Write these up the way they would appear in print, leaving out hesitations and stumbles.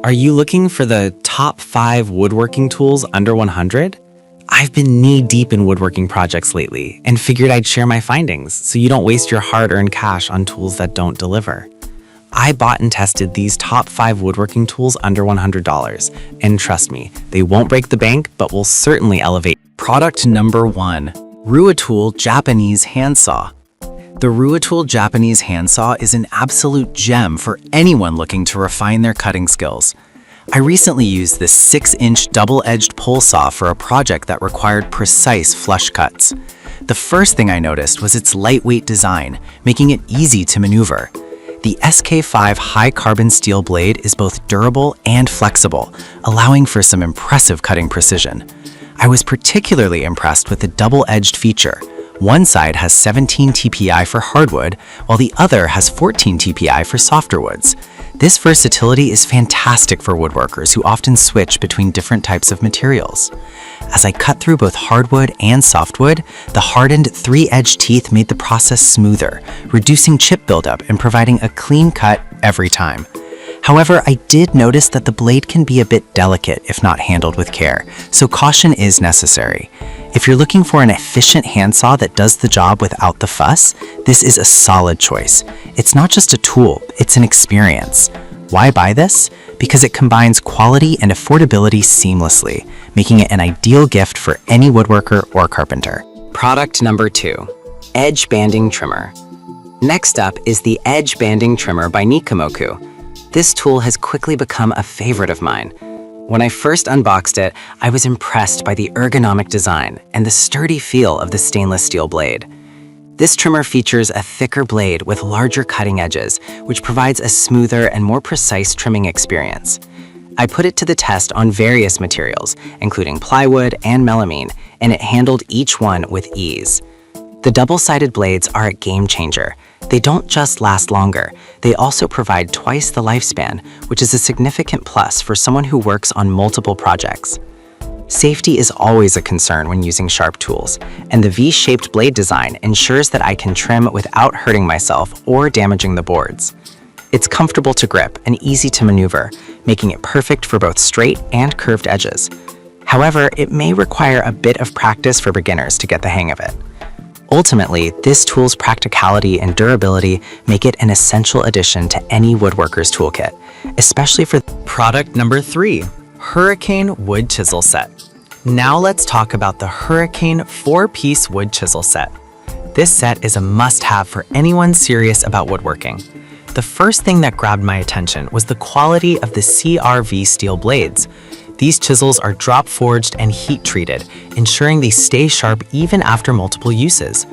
Are you looking for the top 5 woodworking tools under 100? I've been knee-deep in woodworking projects lately and figured I'd share my findings so you don't waste your hard-earned cash on tools that don't deliver. I bought and tested these top 5 woodworking tools under $100, and trust me, they won't break the bank, but will certainly elevate. Product number 1, Ruol Japanese handsaw. The Ruol Japanese handsaw is an absolute gem for anyone looking to refine their cutting skills. I recently used this 6-inch double-edged pole saw for a project that required precise flush cuts. The first thing I noticed was its lightweight design, making it easy to maneuver. The SK5 high-carbon steel blade is both durable and flexible, allowing for some impressive cutting precision. I was particularly impressed with the double-edged feature. One side has 17 TPI for hardwood, while the other has 14 TPI for softer woods. This versatility is fantastic for woodworkers who often switch between different types of materials. As I cut through both hardwood and softwood, the hardened 3-edged teeth made the process smoother, reducing chip buildup and providing a clean cut every time. However, I did notice that the blade can be a bit delicate if not handled with care, so caution is necessary. If you're looking for an efficient handsaw that does the job without the fuss, this is a solid choice. It's not just a tool, it's an experience. Why buy this? Because it combines quality and affordability seamlessly, making it an ideal gift for any woodworker or carpenter. Product number 2, Edge Banding Trimmer. Next up is the Edge Banding Trimmer by Nikomoku. This tool has quickly become a favorite of mine. When I first unboxed it, I was impressed by the ergonomic design and the sturdy feel of the stainless steel blade. This trimmer features a thicker blade with larger cutting edges, which provides a smoother and more precise trimming experience. I put it to the test on various materials, including plywood and melamine, and it handled each one with ease. The double-sided blades are a game changer. They don't just last longer, they also provide twice the lifespan, which is a significant plus for someone who works on multiple projects. Safety is always a concern when using sharp tools, and the V-shaped blade design ensures that I can trim without hurting myself or damaging the boards. It's comfortable to grip and easy to maneuver, making it perfect for both straight and curved edges. However, it may require a bit of practice for beginners to get the hang of it. Ultimately, this tool's practicality and durability make it an essential addition to any woodworker's toolkit, especially for product number 3, Hurricane Wood Chisel Set. Now let's talk about the Hurricane 4-piece wood chisel set. This set is a must-have for anyone serious about woodworking. The first thing that grabbed my attention was the quality of the CRV steel blades. These chisels are drop forged and heat treated, ensuring they stay sharp even after multiple uses.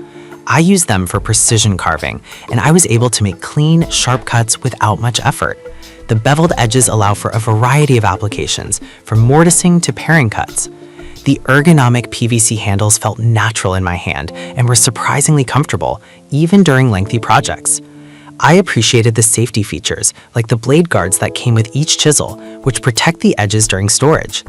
I use them for precision carving, and I was able to make clean, sharp cuts without much effort. The beveled edges allow for a variety of applications, from mortising to paring cuts. The ergonomic PVC handles felt natural in my hand and were surprisingly comfortable, even during lengthy projects. I appreciated the safety features, like the blade guards that came with each chisel, which protect the edges during storage.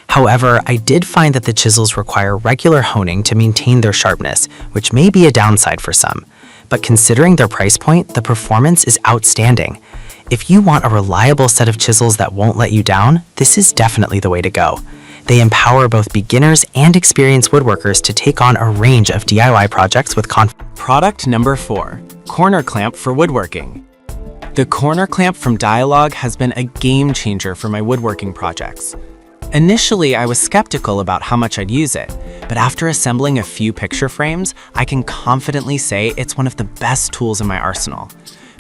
However, I did find that the chisels require regular honing to maintain their sharpness, which may be a downside for some. But considering their price point, the performance is outstanding. If you want a reliable set of chisels that won't let you down, this is definitely the way to go. They empower both beginners and experienced woodworkers to take on a range of DIY projects with confidence. Product number 4, Corner Clamp for Woodworking. The corner clamp from Dialog has been a game changer for my woodworking projects. Initially, I was skeptical about how much I'd use it, but after assembling a few picture frames, I can confidently say it's one of the best tools in my arsenal.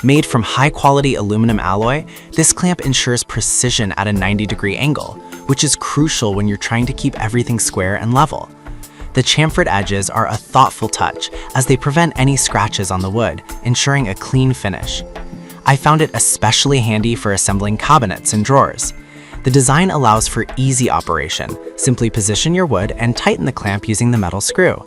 Made from high-quality aluminum alloy, this clamp ensures precision at a 90-degree angle, which is crucial when you're trying to keep everything square and level. The chamfered edges are a thoughtful touch as they prevent any scratches on the wood, ensuring a clean finish. I found it especially handy for assembling cabinets and drawers. The design allows for easy operation. Simply position your wood and tighten the clamp using the metal screw.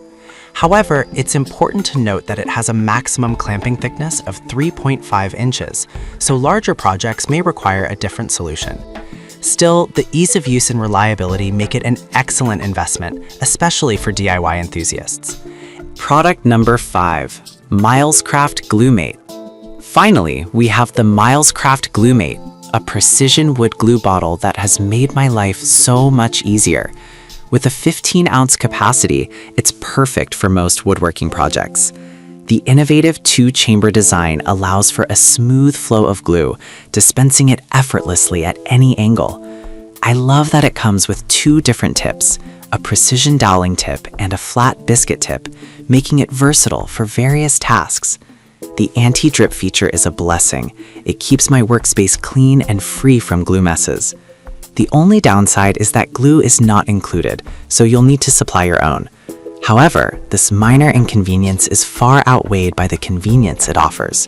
However, it's important to note that it has a maximum clamping thickness of 3.5 inches, so larger projects may require a different solution. Still, the ease of use and reliability make it an excellent investment, especially for DIY enthusiasts. Product number 5, Milescraft Glue Mate. Finally, we have the Milescraft Glue Mate, a precision wood glue bottle that has made my life so much easier. With a 15-ounce capacity, it's perfect for most woodworking projects. The innovative two-chamber design allows for a smooth flow of glue, dispensing it effortlessly at any angle. I love that it comes with two different tips, a precision doweling tip and a flat biscuit tip, making it versatile for various tasks. The anti-drip feature is a blessing. It keeps my workspace clean and free from glue messes. The only downside is that glue is not included, so you'll need to supply your own. However, this minor inconvenience is far outweighed by the convenience it offers.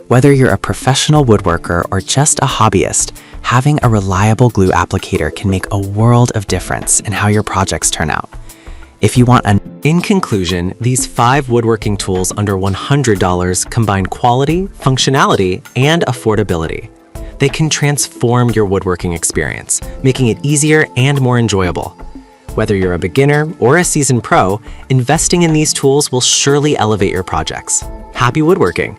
Whether you're a professional woodworker or just a hobbyist, having a reliable glue applicator can make a world of difference in how your projects turn out. If you want In conclusion, these 5 woodworking tools under $100 combine quality, functionality, and affordability. They can transform your woodworking experience, making it easier and more enjoyable. Whether you're a beginner or a seasoned pro, investing in these tools will surely elevate your projects. Happy woodworking!